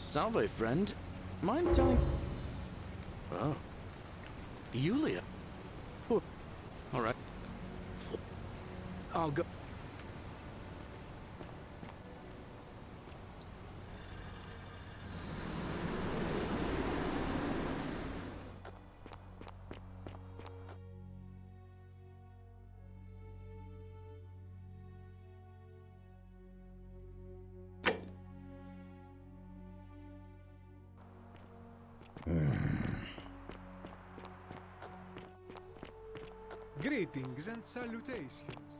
Salve, friend. Mind telling... Oh. Yulia. Poor... Alright. I'll go... Greetings and salutations.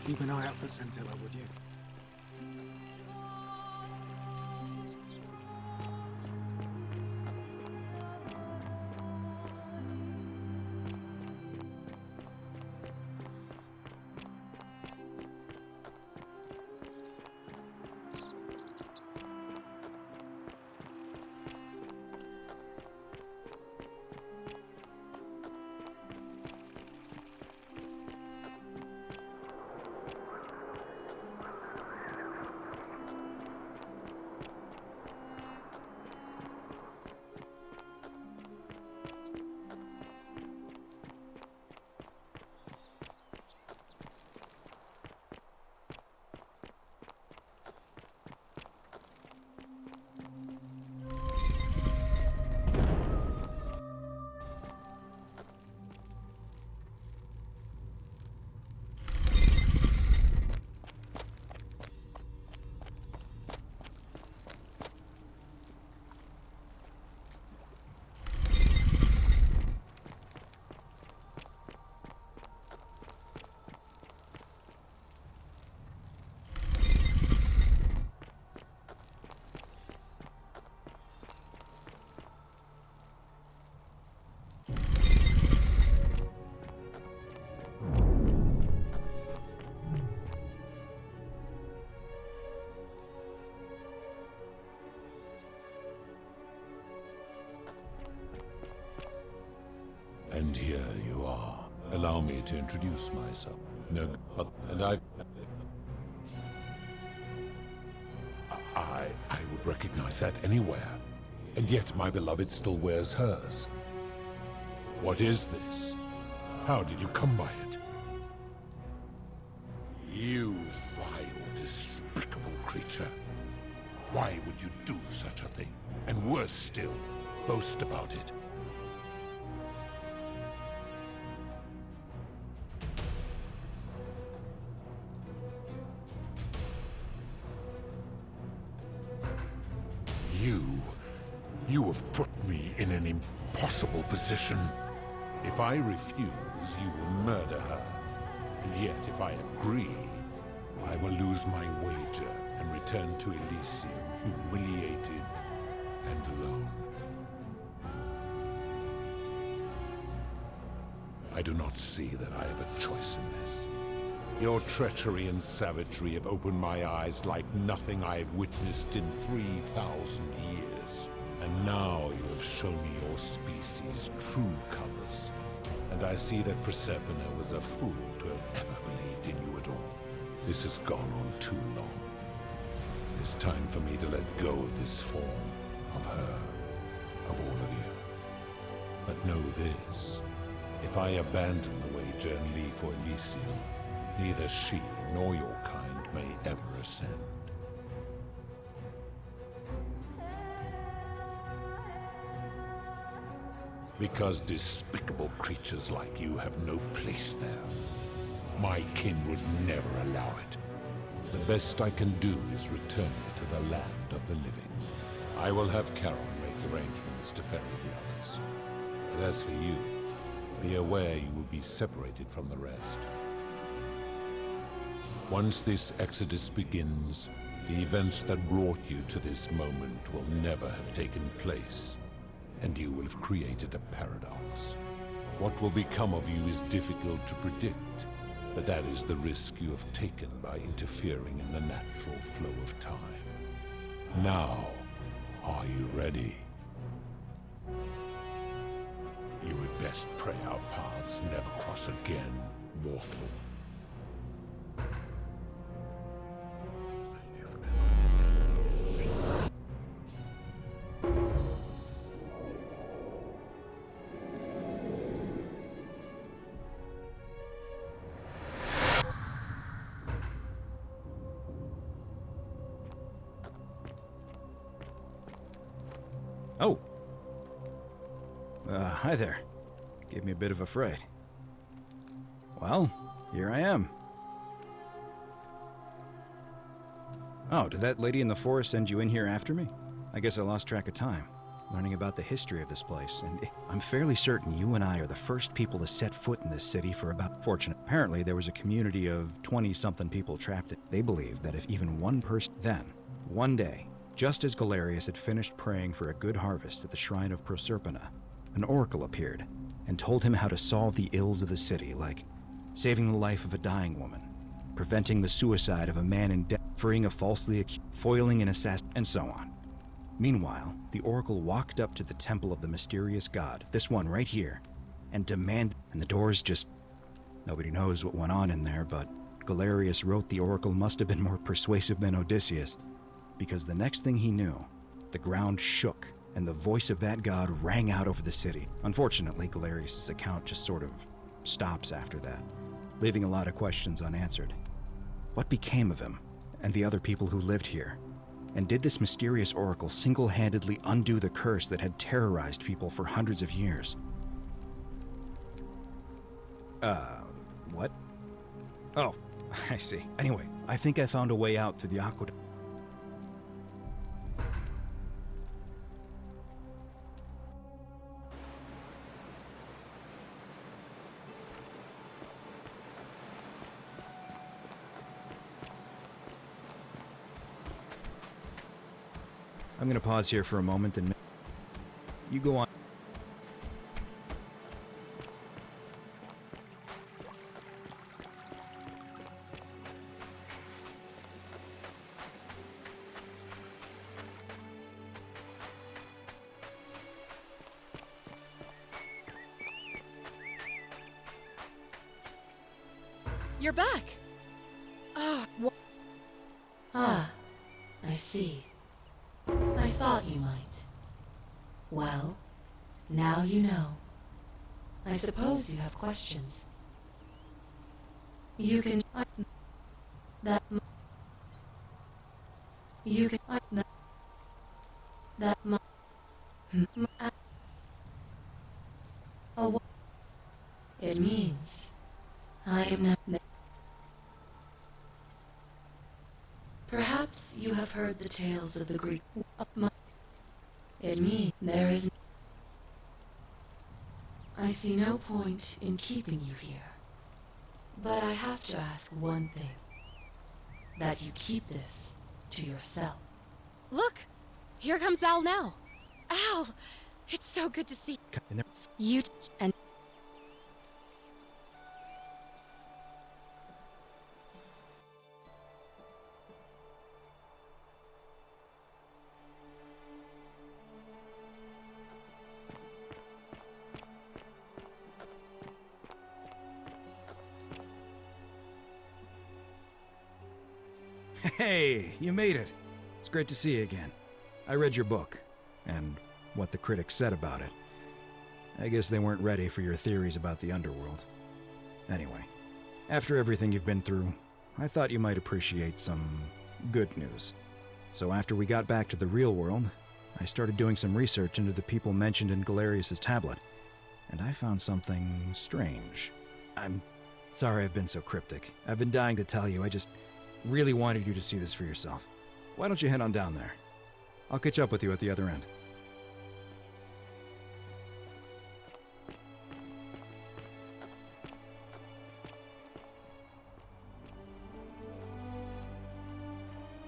Keep an eye out for Santilla, would you? And here you are. Allow me to introduce myself. No, and I... recognize that anywhere. And yet my beloved still wears hers. What is this? How did you come by it? You vile, despicable creature. Why would you do such a thing? And worse still, boast about it. You have put me in an impossible position. If I refuse, you will murder her. And yet, if I agree, I will lose my wager and return to Elysium humiliated and alone. I do not see that I have a choice in this. Your treachery and savagery have opened my eyes like nothing I have witnessed in 3,000 years. And now you have shown me your species' true colors. And I see that Persephone was a fool to have ever believed in you at all. This has gone on too long. It is time for me to let go of this form, of her, of all of you. But know this, if I abandon the wager and leave for Elysium, neither she nor your kind may ever ascend. Because despicable creatures like you have no place there. My kin would never allow it. The best I can do is return you to the land of the living. I will have Charon make arrangements to ferry the others. But as for you, be aware you will be separated from the rest. Once this exodus begins, the events that brought you to this moment will never have taken place. And you will have created a paradox. What will become of you is difficult to predict, but that is the risk you have taken by interfering in the natural flow of time. Now, are you ready? You had best pray our paths never cross again, mortal. Oh. Hi there. Gave me a bit of a fright. Well, here I am. Oh, did that lady in the forest send you in here after me? I guess I lost track of time, learning about the history of this place, and I'm fairly certain you and I are the first people to set foot in this city for about fortunate. Apparently, there was a community of 20-something people trapped in. They believed that if even one person... Then, one day, just as Galerius had finished praying for a good harvest at the shrine of Proserpina, an oracle appeared and told him how to solve the ills of the city, like saving the life of a dying woman, preventing the suicide of a man in debt, freeing a falsely accused, foiling an assassin, and so on. Meanwhile, the oracle walked up to the temple of the mysterious god, this one right here, and demanded, and the doors just... Nobody knows what went on in there, but Galerius wrote the oracle must have been more persuasive than Odysseus, because the next thing he knew, the ground shook and the voice of that god rang out over the city. Unfortunately, Galerius' account just sort of stops after that, leaving a lot of questions unanswered. What became of him and the other people who lived here? And did this mysterious oracle single-handedly undo the curse that had terrorized people for hundreds of years? What? Oh, I see. Anyway, I think I found a way out through the aqueduct. I'm gonna pause here for a moment and... You go on. You're back! Ah, I see. thought you might. Well, now you know. I suppose you have questions. You can... That... You can... That... Oh, it means I am not... Perhaps you have heard the tales of the Greek... It means there is... I see no point in keeping you here. But I have to ask one thing. That you keep this to yourself. Look! Here comes Al now. Al! It's so good to see you and... Hey, you made it. It's great to see you again. I read your book, and what the critics said about it. I guess they weren't ready for your theories about the underworld. Anyway, after everything you've been through, I thought you might appreciate some good news. So after we got back to the real world, I started doing some research into the people mentioned in Galerius' tablet, and I found something strange. I'm sorry I've been so cryptic. I've been dying to tell you, I just really wanted you to see this for yourself. Why don't you head on down there? I'll catch up with you at the other end.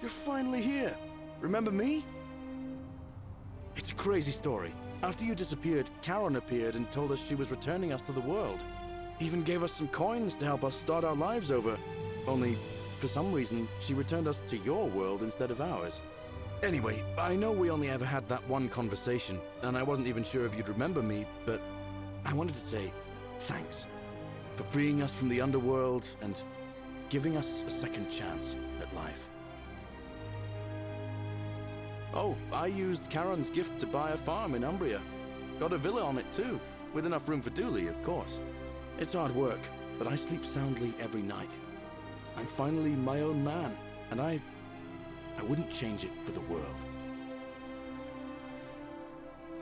You're finally here. Remember me? It's a crazy story. After you disappeared, Charon appeared and told us she was returning us to the world. Even gave us some coins to help us start our lives over. Only, for some reason, she returned us to your world instead of ours. Anyway, I know we only ever had that one conversation, and I wasn't even sure if you'd remember me, but I wanted to say thanks for freeing us from the underworld and giving us a second chance at life. Oh, I used Charon's gift to buy a farm in Umbria. Got a villa on it too, with enough room for Dooley, of course. It's hard work, but I sleep soundly every night. I'm finally my own man, and I wouldn't change it for the world.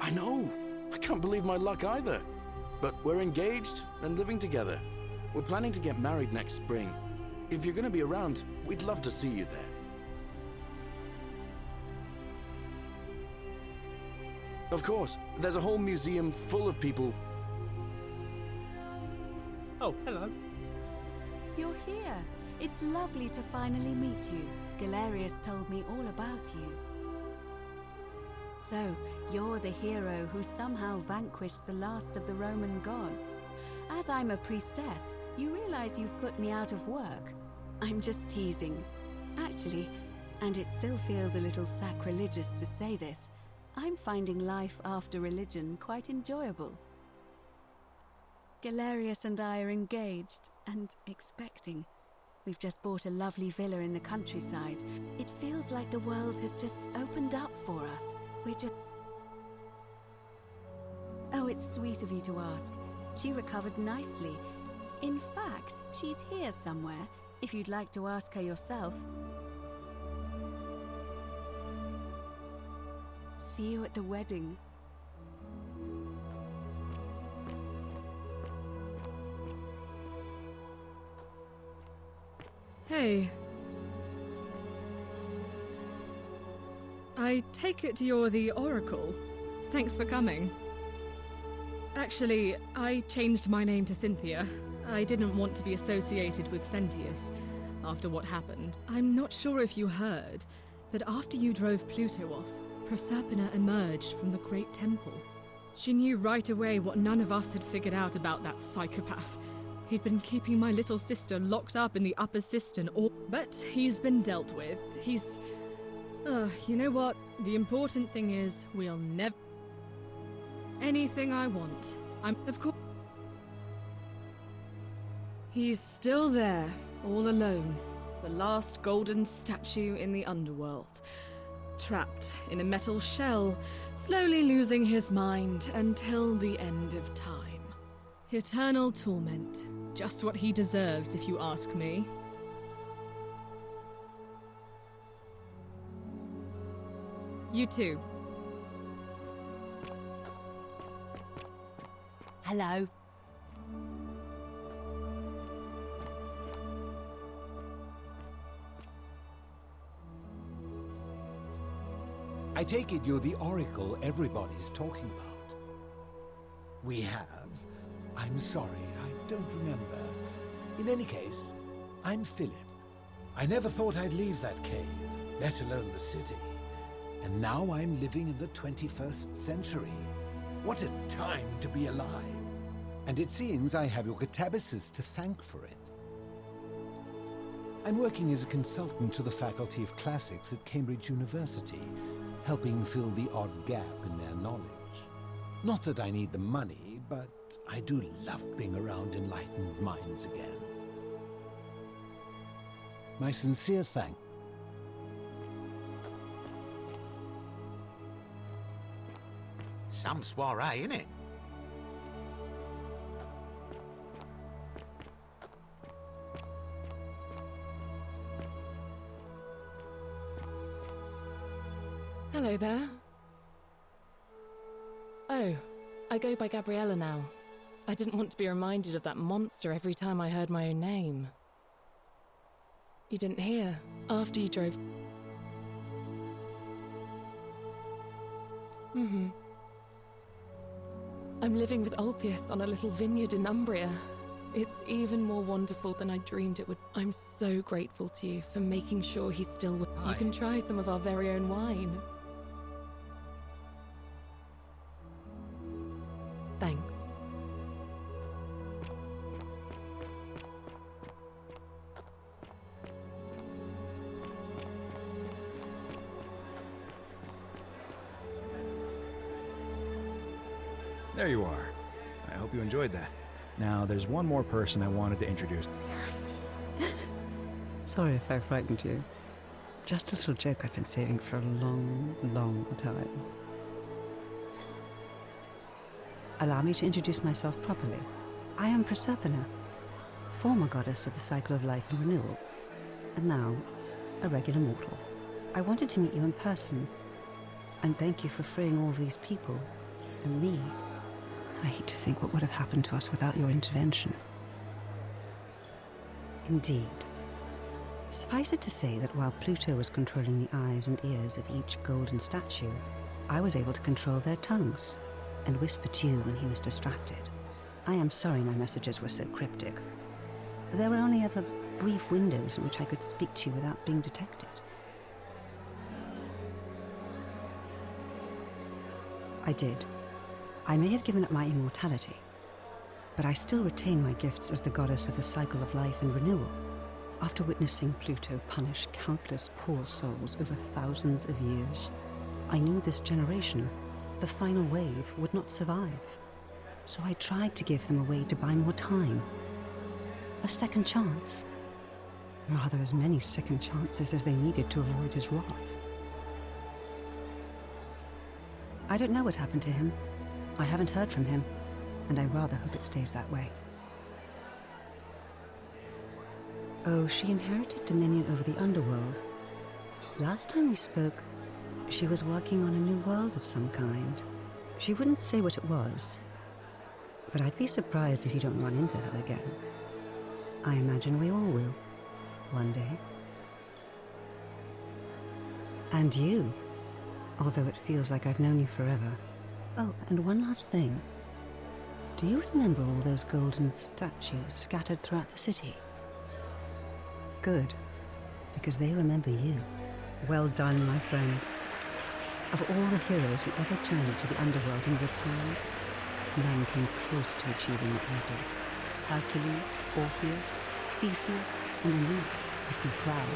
I know! I can't believe my luck either. But we're engaged and living together. We're planning to get married next spring. If you're gonna be around, we'd love to see you there. Of course, there's a whole museum full of people. Oh, hello. You're here. It's lovely to finally meet you. Galerius told me all about you. So, you're the hero who somehow vanquished the last of the Roman gods. As I'm a priestess, you realize you've put me out of work. I'm just teasing. Actually, and it still feels a little sacrilegious to say this, I'm finding life after religion quite enjoyable. Galerius and I are engaged and expecting. We've just bought a lovely villa in the countryside. It feels like the world has just opened up for us. We just... Oh, it's sweet of you to ask. She recovered nicely. In fact, she's here somewhere, if you'd like to ask her yourself. See you at the wedding. Hey. I take it you're the Oracle. Thanks for coming. Actually, I changed my name to Cynthia. I didn't want to be associated with Sentius after what happened. I'm not sure if you heard, but after you drove Pluto off, Proserpina emerged from the Great Temple. She knew right away what none of us had figured out about that psychopath. He'd been keeping my little sister locked up in the upper cistern, but he's been dealt with. He's... you know what? The important thing is, we'll never... Anything I want. Of course... He's still there, all alone. The last golden statue in the underworld. trapped in a metal shell, slowly losing his mind until the end of time. Eternal torment. Just what he deserves, if you ask me. You too. Hello. I take it you're the Oracle everybody's talking about. We have? I'm sorry, I don't remember. In any case, I'm Philip. I never thought I'd leave that cave, let alone the city. And now I'm living in the 21st century. What a time to be alive. And it seems I have your Catabasis to thank for it. I'm working as a consultant to the Faculty of Classics at Cambridge University, helping fill the odd gap in their knowledge. Not that I need the money, but I do love being around enlightened minds again. My sincere thanks. Some soiree, innit? Hello there. Oh, I go by Gabriella now. I didn't want to be reminded of that monster every time I heard my own name. You didn't hear after you drove... I'm living with Ulpius on a little vineyard in Umbria. It's even more wonderful than I dreamed it would. I'm so grateful to you for making sure he's still with... You can try some of our very own wine. Thanks. There you are. I hope you enjoyed that. Now, there's one more person I wanted to introduce. Sorry if I frightened you. Just a little joke I've been saving for a long, long time. Allow me to introduce myself properly. I am Proserpina, former goddess of the cycle of life and renewal, and now a regular mortal. I wanted to meet you in person, and thank you for freeing all these people, and me. I hate to think what would have happened to us without your intervention. Indeed. Suffice it to say that while Pluto was controlling the eyes and ears of each golden statue, I was able to control their tongues and whisper to you when he was distracted. I am sorry my messages were so cryptic. There were only ever brief windows in which I could speak to you without being detected. I did. I may have given up my immortality, but I still retain my gifts as the goddess of the cycle of life and renewal. After witnessing Pluto punish countless poor souls over thousands of years, I knew this generation, the final wave, would not survive. So I tried to give them a way to buy more time. A second chance. Rather, as many second chances as they needed to avoid his wrath. I don't know what happened to him. I haven't heard from him, and I rather hope it stays that way. Oh, she inherited dominion over the underworld. Last time we spoke, she was working on a new world of some kind. She wouldn't say what it was, but I'd be surprised if you don't run into her again. I imagine we all will, one day. And you, although it feels like I've known you forever. Oh, and one last thing. Do you remember all those golden statues scattered throughout the city? Good, because they remember you. Well done, my friend. Of all the heroes who ever journeyed to the underworld and returned, none came close to achieving what you did. Hercules, Orpheus, Theseus, and Aeneas would be proud.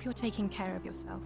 you're taking care of yourself.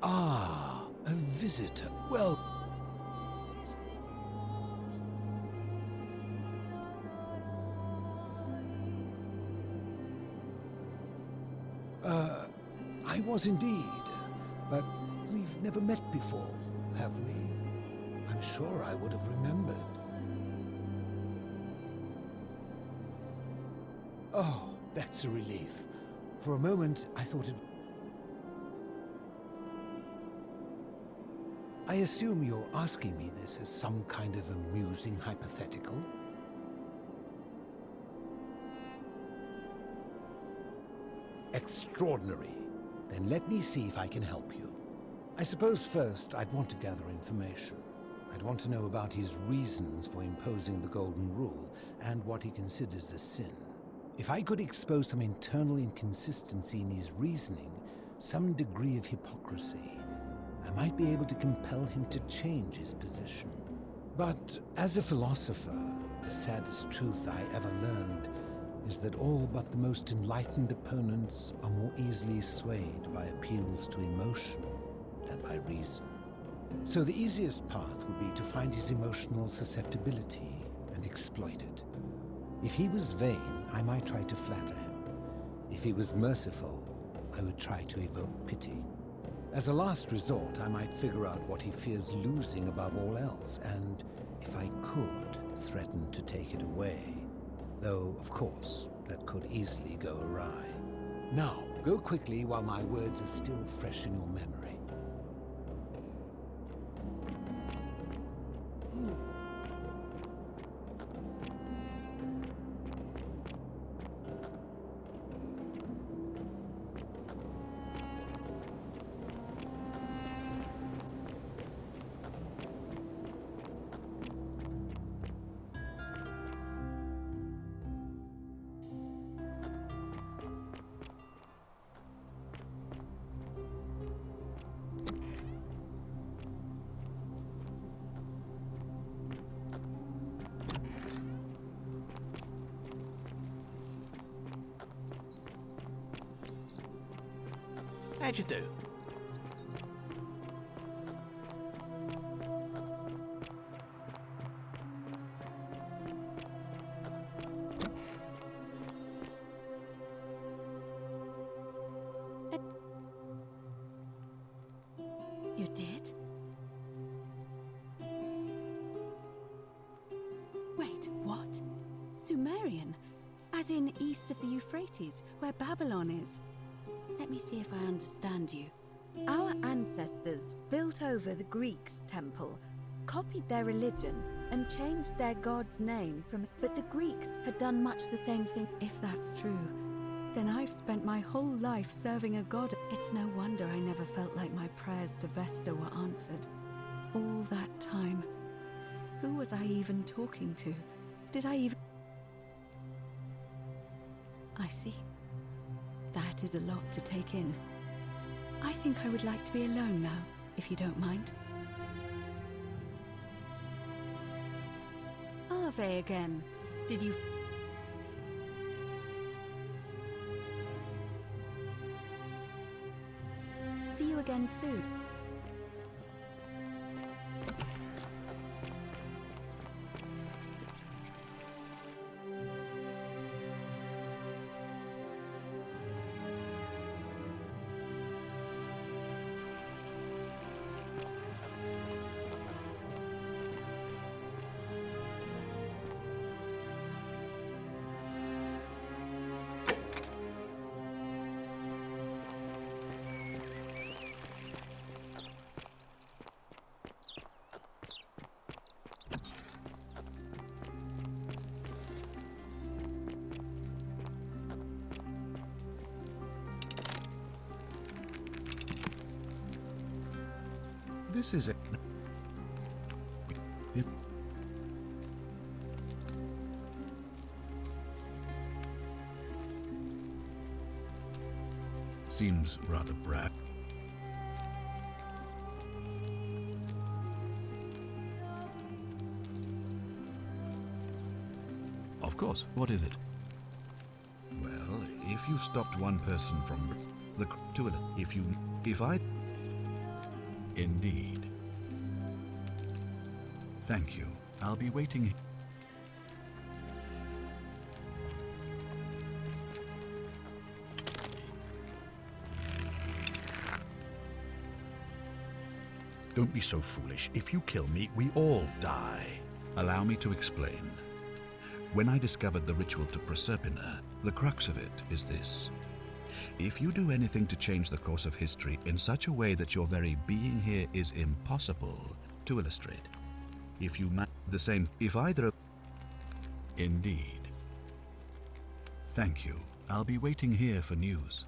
Ah, a visitor. Well... I was indeed. But we've never met before, have we? I'm sure I would have remembered. Oh, that's a relief. For a moment, I thought it... I assume you're asking me this as some kind of amusing hypothetical? Extraordinary. Then let me see if I can help you. I suppose first I'd want to gather information. I'd want to know about his reasons for imposing the Golden Rule and what he considers a sin. If I could expose some internal inconsistency in his reasoning, some degree of hypocrisy, I might be able to compel him to change his position. But as a philosopher, the saddest truth I ever learned is that all but the most enlightened opponents are more easily swayed by appeals to emotion than by reason. So the easiest path would be to find his emotional susceptibility and exploit it. If he was vain, I might try to flatter him. If he was merciful, I would try to evoke pity. As a last resort, I might figure out what he fears losing above all else, and, if I could, threaten to take it away. Though, of course, that could easily go awry. Now, go quickly while my words are still fresh in your memory. How'd you do? You did? Wait, what? Sumerian? As in east of the Euphrates, where Babylon is? Let me see if I understand you. Our ancestors built over the Greeks' temple, copied their religion, and changed their god's name from... But the Greeks had done much the same thing. If that's true, then I've spent my whole life serving a god. It's no wonder I never felt like my prayers to Vesta were answered. All that time. Who was I even talking to? Did I even... I see. That is a lot to take in. I think I would like to be alone now, if you don't mind. Ah, cafe again. Did you... See you again soon. This is it. Seems rather brat. Of course. What is it? Well, if you stopped one person from the to it, if I. Indeed. Thank you. I'll be waiting. Don't be so foolish. If you kill me, we all die. Allow me to explain. When I discovered the ritual to Proserpina, the crux of it is this. If you do anything to change the course of history in such a way that your very being here is impossible, to illustrate, if you the same, if either of... Indeed. Thank you. I'll be waiting here for news.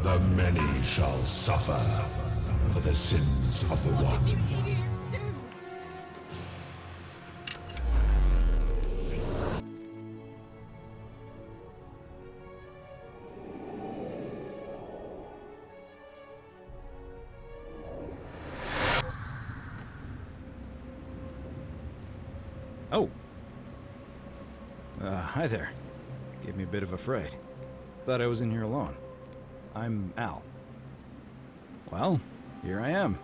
The many shall suffer for the sins of the one. Oh. Hi there. Gave me a bit of a fright. Thought I was in here alone. I'm Al. Well, here I am.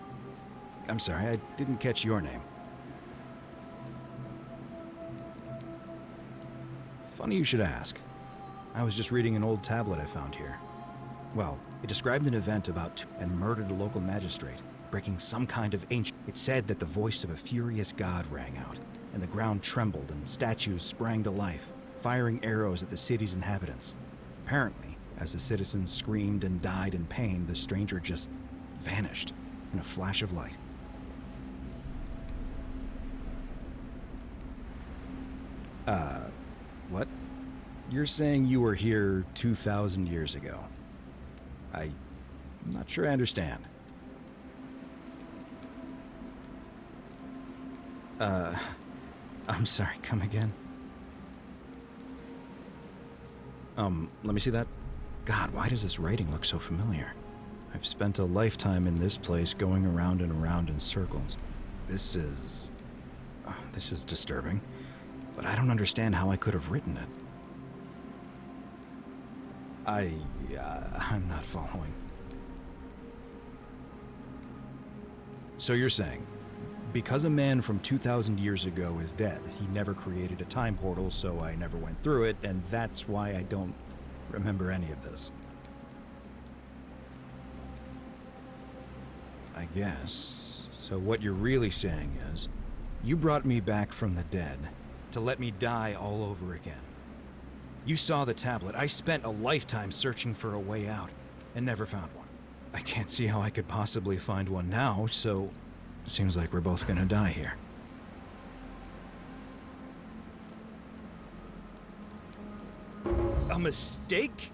I'm sorry, I didn't catch your name. Funny you should ask. I was just reading an old tablet I found here. Well, it described an event about and murdered a local magistrate, breaking some kind of ancient... It said that the voice of a furious god rang out, and the ground trembled and statues sprang to life, firing arrows at the city's inhabitants. Apparently, as the citizens screamed and died in pain, the stranger just vanished in a flash of light. What? You're saying you were here 2,000 years ago? I'm not sure I understand. I'm sorry, come again? Let me see that. God, why does this writing look so familiar? I've spent a lifetime in this place going around and around in circles. This is disturbing, but I don't understand how I could have written it. I'm not following. So you're saying, because a man from 2,000 years ago is dead, he never created a time portal, so I never went through it, and that's why I don't remember any of this. I guess. So what you're really saying is, you brought me back from the dead to let me die all over again. You saw the tablet. I spent a lifetime searching for a way out and never found one. I can't see how I could possibly find one now, so it seems like we're both gonna die here. A mistake?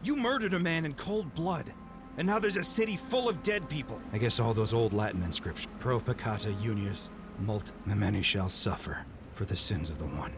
You murdered a man in cold blood. And now there's a city full of dead people. I guess all those old Latin inscriptions. Pro peccata unius, mult, the many shall suffer for the sins of the one.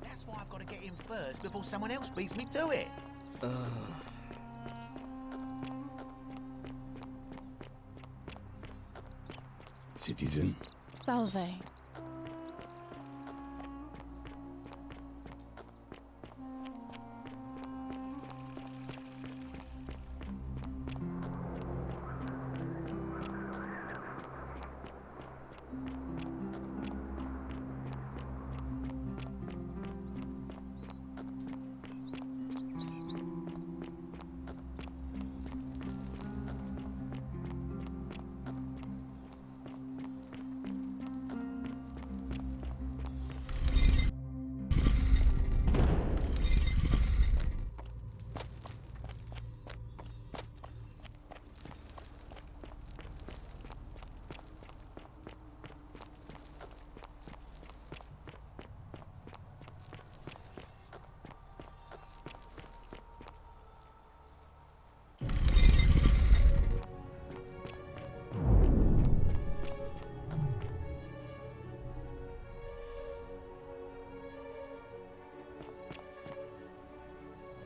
That's why I've got to get in first before someone else beats me to it. Citizen. Salve.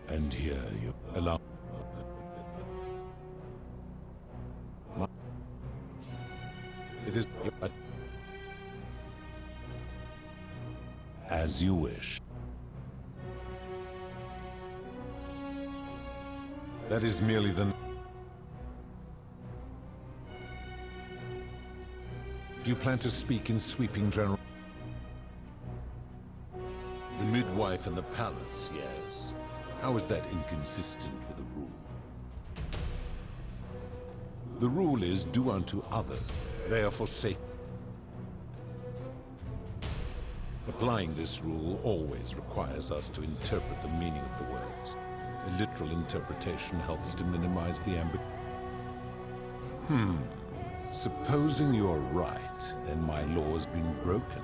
And here you allow... It is... As you wish. That is merely the... Do you plan to speak in sweeping general... The midwife and the palace, yes. How is that inconsistent with the rule? The rule is do unto others. They are forsaken. Applying this rule always requires us to interpret the meaning of the words. A literal interpretation helps to minimize the ambiguity. Supposing you're right, then my law has been broken,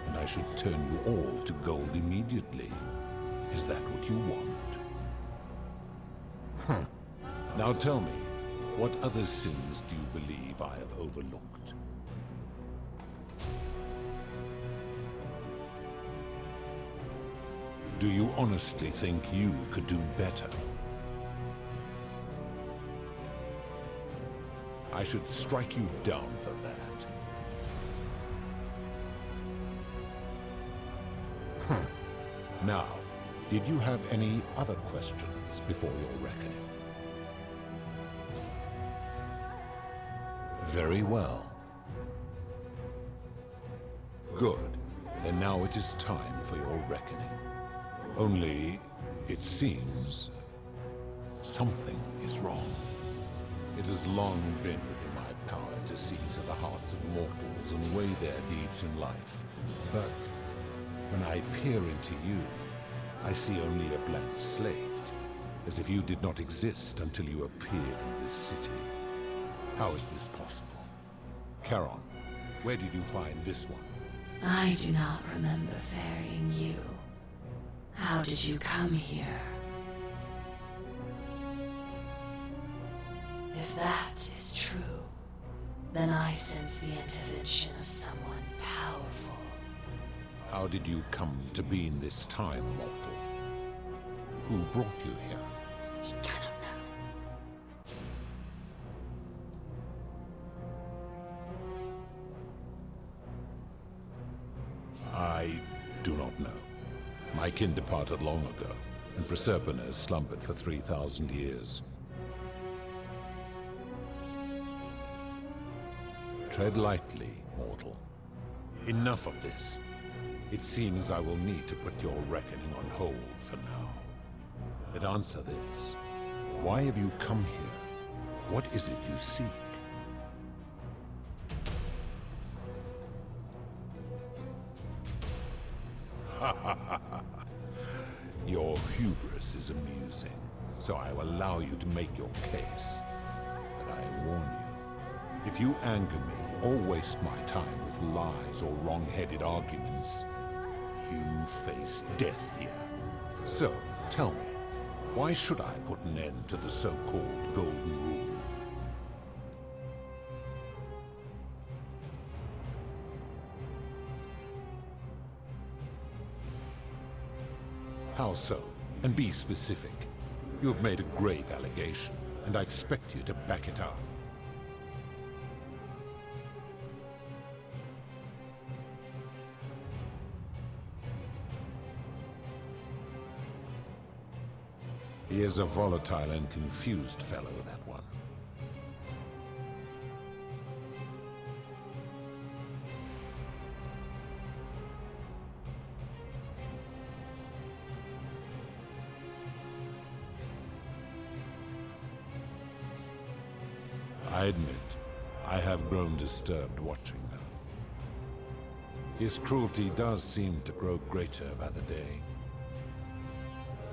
and I should turn you all to gold immediately. Is that what you want? Now tell me, what other sins do you believe I have overlooked? Do you honestly think you could do better? I should strike you down for that. Now, did you have any other questions before your reckoning? Very well. Good. Then now it is time for your reckoning. Only, it seems, something is wrong. It has long been within my power to see into the hearts of mortals and weigh their deeds in life. But when I peer into you, I see only a blank slate, as if you did not exist until you appeared in this city. How is this possible? Charon, where did you find this one? I do not remember ferrying you. How did you come here? If that is true, then I sense the intervention of someone powerful. How did you come to be in this time, mortal? Who brought you here? He cannot know. I do not know. My kin departed long ago, and Proserpina has slumbered for 3,000 years. Tread lightly, mortal. Enough of this. It seems I will need to put your reckoning on hold for now. But answer this. Why have you come here? What is it you seek? Your hubris is amusing, so I will allow you to make your case. But I warn you, if you anger me or waste my time with lies or wrong-headed arguments, you face death here. So, tell me, why should I put an end to the so-called Golden Rule? How so? And be specific. You have made a grave allegation, and I expect you to back it up. He is a volatile and confused fellow, that one. I admit, I have grown disturbed watching them. His cruelty does seem to grow greater by the day.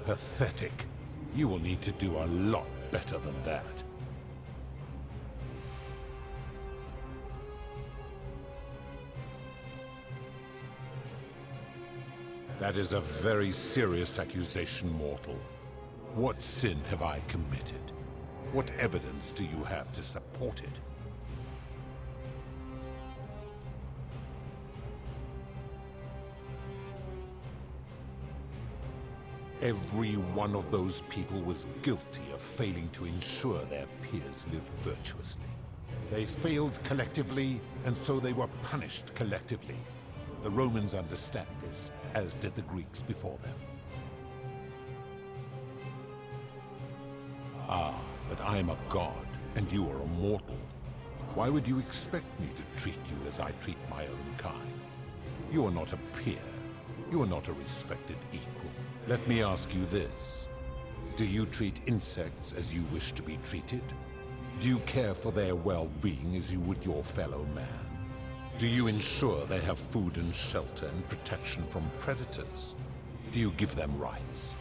Pathetic. You will need to do a lot better than that. That is a very serious accusation, mortal. What sin have I committed? What evidence do you have to support it? Every one of those people was guilty of failing to ensure their peers lived virtuously. They failed collectively, and so they were punished collectively. The Romans understand this, as did the Greeks before them. Ah, but I am a god, and you are a mortal. Why would you expect me to treat you as I treat my own kind? You are not a peer. You are not a respected equal. Let me ask you this. Do you treat insects as you wish to be treated? Do you care for their well-being as you would your fellow man? Do you ensure they have food and shelter and protection from predators? Do you give them rights?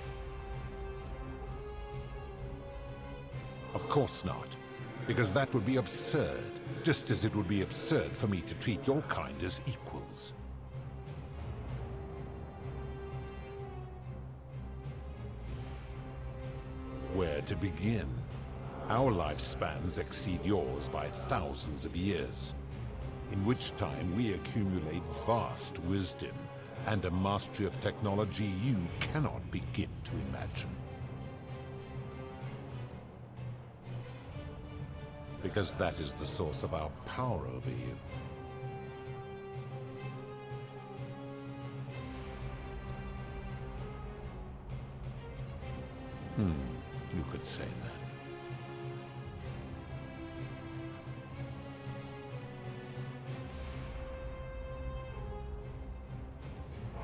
Of course not, because that would be absurd, just as it would be absurd for me to treat your kind as equals. Where to begin? Our lifespans exceed yours by thousands of years, in which time we accumulate vast wisdom and a mastery of technology you cannot begin to imagine. Because that is the source of our power over you. You could say that.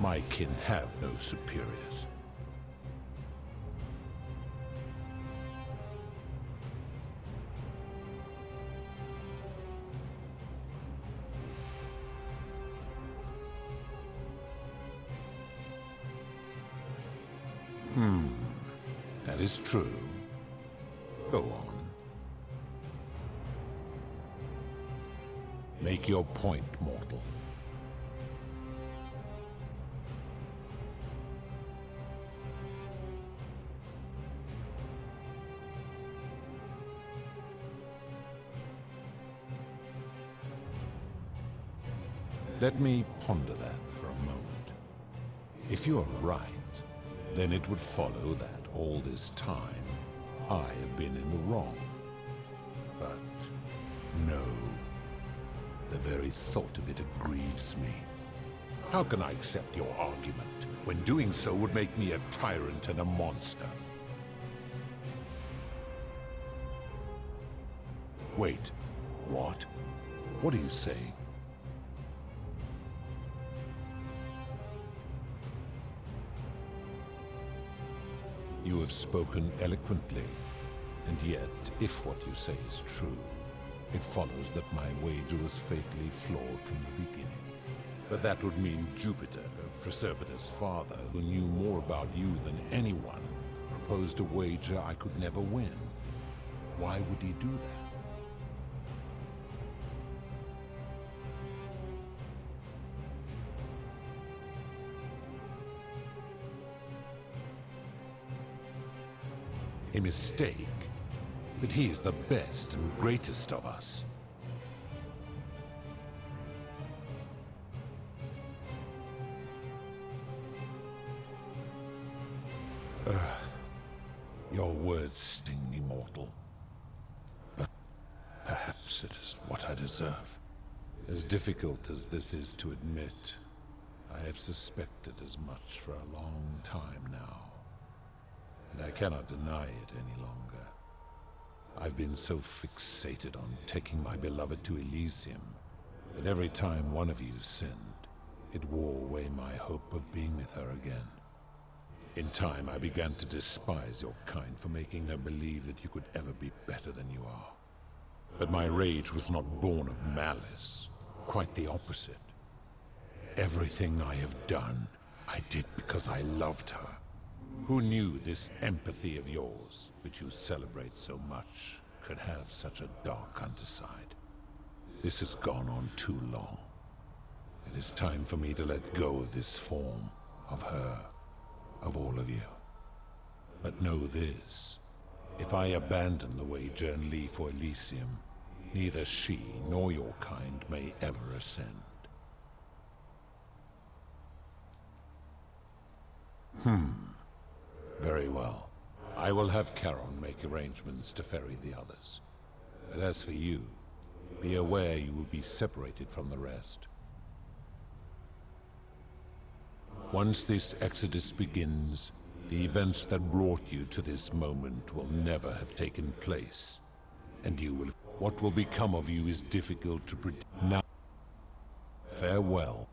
My kin have no superiors. That is true. Go on. Make your point, mortal. Let me ponder that for a moment. If you're right, then it would follow that all this time, I have been in the wrong. But no, the very thought of it grieves me. How can I accept your argument, when doing so would make me a tyrant and a monster? Wait, what? What are you saying? You have spoken eloquently, and yet, if what you say is true, it follows that my wager was fatally flawed from the beginning. But that would mean Jupiter, Proserpina's father, who knew more about you than anyone, proposed a wager I could never win. Why would he do that? A mistake? But he is the best and greatest of us. Your words sting me, mortal. But perhaps it is what I deserve. As difficult as this is to admit, I have suspected as much for a long time now. And I cannot deny it any longer. I've been so fixated on taking my beloved to Elysium that every time one of you sinned, it wore away my hope of being with her again. In time, I began to despise your kind for making her believe that you could ever be better than you are. But my rage was not born of malice, quite the opposite. Everything I have done, I did because I loved her. Who knew this empathy of yours, which you celebrate so much, could have such a dark underside? This has gone on too long. It is time for me to let go of this form, of her, of all of you. But know this, if I abandon the wager and leave for Elysium, neither she nor your kind may ever ascend. Very well. I will have Charon make arrangements to ferry the others. But as for you, be aware you will be separated from the rest. Once this exodus begins, the events that brought you to this moment will never have taken place. And you will... What will become of you is difficult to predict. Now, farewell.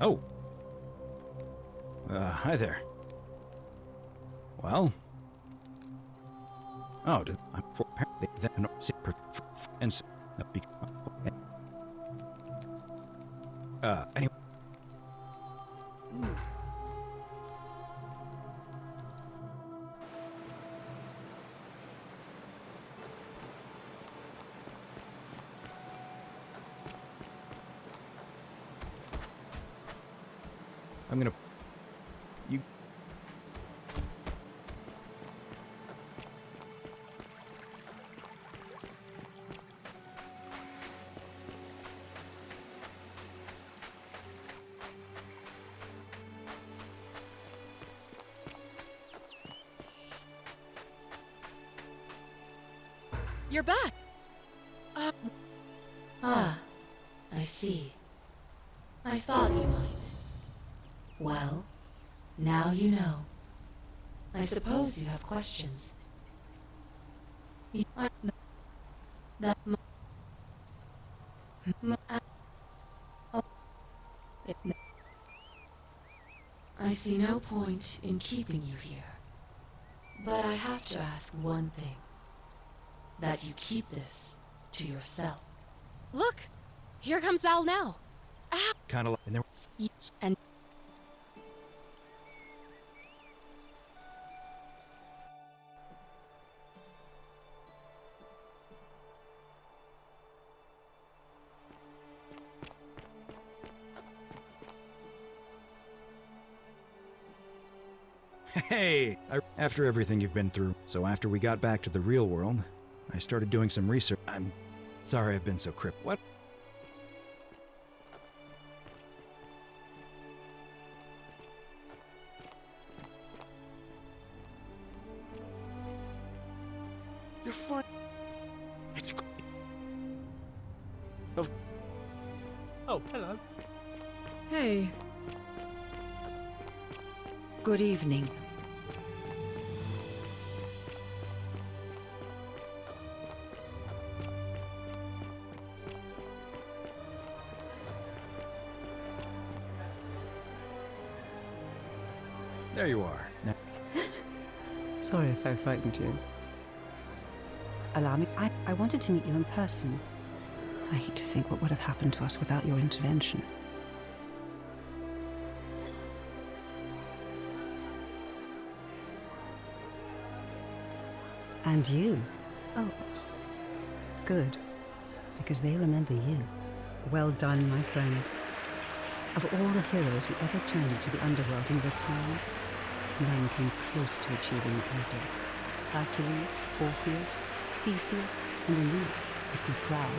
Oh. Hi there. Well. Oh, I'm for apparently then and anyway. I'm gonna... You... You're back! I see. I thought you might. Well, now you know. I suppose you have questions. I see no point in keeping you here. But I have to ask one thing. That you keep this to yourself. Look! Here comes Al now! Ah! Kind of like... And there... And... Hey! After everything you've been through, so after we got back to the real world, I started doing some research. I'm sorry I've been so cryptic. What? You're fine. It's a... Oh, hello. Hey. Good evening. There you are. Now, Sorry if I frightened you. Allow me. I wanted to meet you in person. I hate to think what would have happened to us without your intervention. And you. Oh, good. Because they remember you. Well done, my friend. Of all the heroes who ever journeyed to the underworld and returned, none came close to achieving what you did. Hercules, Orpheus, Theseus, and Aeneas would be proud.